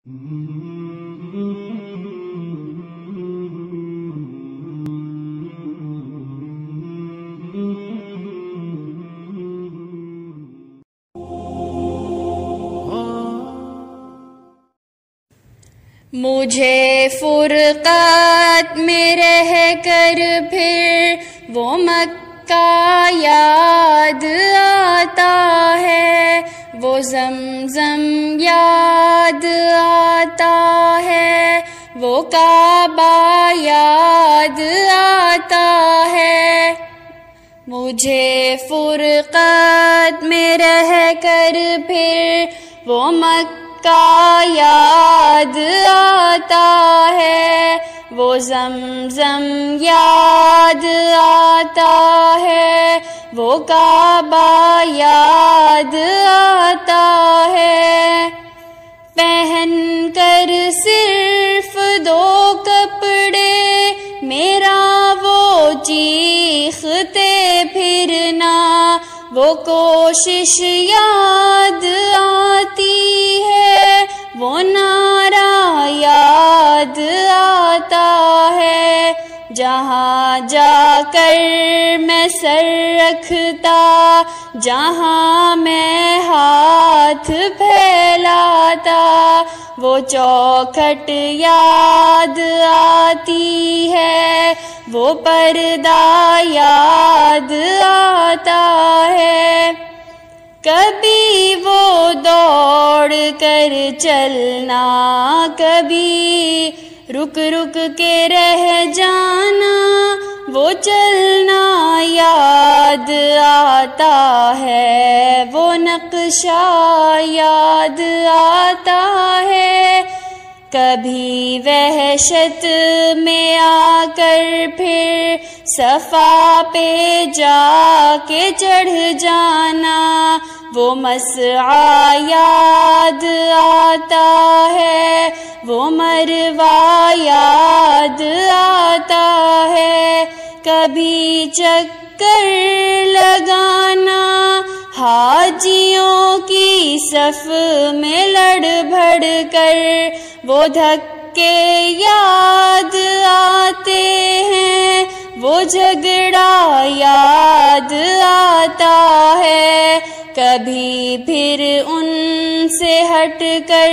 مجھے فرقت میں رہ کر پھر وہ مکہ یاد آتا ہے، وہ زمزم یاد آتا ہے، وہ کعبہ یاد آتا ہے۔ مجھے فرقت میں رہ کر پھر وہ مکہ یاد آتا ہے، وہ زمزم یاد آتا ہے، وہ کعبہ یاد آتا ہے۔ پہن کر صرف 2 کپڑے میرا وہ چیختے پھرنا، وہ کوشش یاد آتی ہے، وہ نعرہ یاد آتا ہے۔ جہاں جا کر میں سر رکھتا، جہاں میں ہاتھ پھیلاتا، وہ چوکھٹ یاد آتی ہے، وہ پردہ یاد آتا ہے۔ کبھی وہ دوڑ کر چلنا، کبھی رک رک کے رہ جانا، وہ چلنا یاد آتا ہے، وہ نقشہ یاد آتا ہے۔ کبھی وحشت میں آ کر پھر صفا پہ جا کے چڑھ جانا، وہ مسعی یاد آتا ہے، وہ مروہ یاد آتا ہے۔ کبھی چکر لگانا، حاجیوں کی صف میں لڑ بھڑ کر، وہ دھکے یاد آتے ہیں، وہ جھگڑا یاد آتا ہے۔ کبھی پھر ان سے ہٹ کر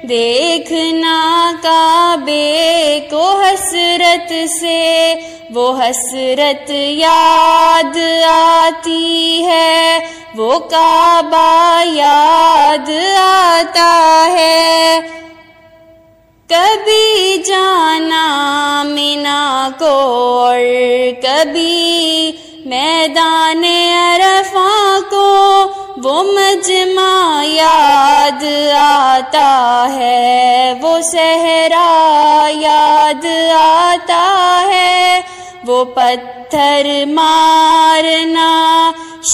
دیکھنا کعبے کو حسرت سے، وہ حسرت یاد آتی ہے، وہ کعبہ یاد آتا ہے۔ کبھی جانا مینا کو اور کبھی میدان عرفہ کو، وہ مجمع یاد آتا ہے، وہ صحرا یاد آتا ہے، وہ پتھر مارنا،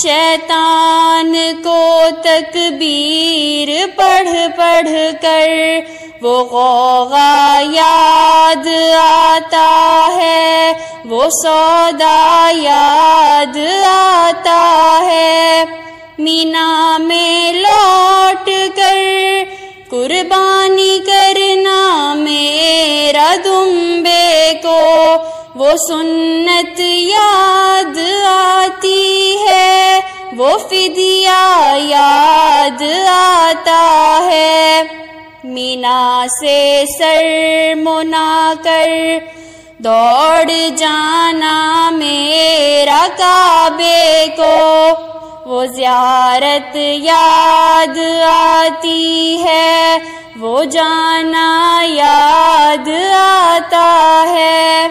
شیطان کو تکبیر پڑھ پڑھ کر، وہ غوغا یاد آتا ہے، وہ سودا یاد آتا ہے۔ مینا میں لوٹ کر قربانی کرنا میرا دمبے کو، وہ سنت یاد آتی ہے، وہ فدیہ یاد آتا ہے۔ مینا سے سر منا کر دوڑ جانا میرا کعبے کو، وہ زیارت یاد آتی ہے، وہ جانا یاد آتا ہے۔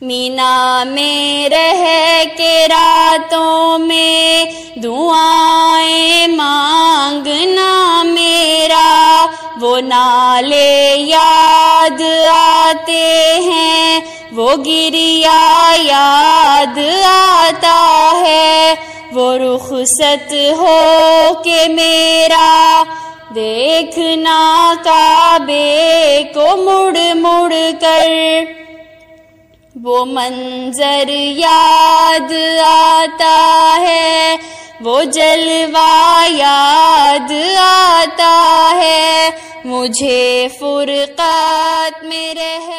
مینا میں رہ کے راتوں میں دعائیں مانگنا میرا، وہ نالے یاد آتے ہیں، وہ گریا یاد آتا ہے، وہ رخصت ہو کے میرا دیکھنا کعبے کو مڑ مڑ کر، وہ منظر یاد آتا ہے، وہ جلوہ یاد آتا ہے، مجھے فرقت میں رہ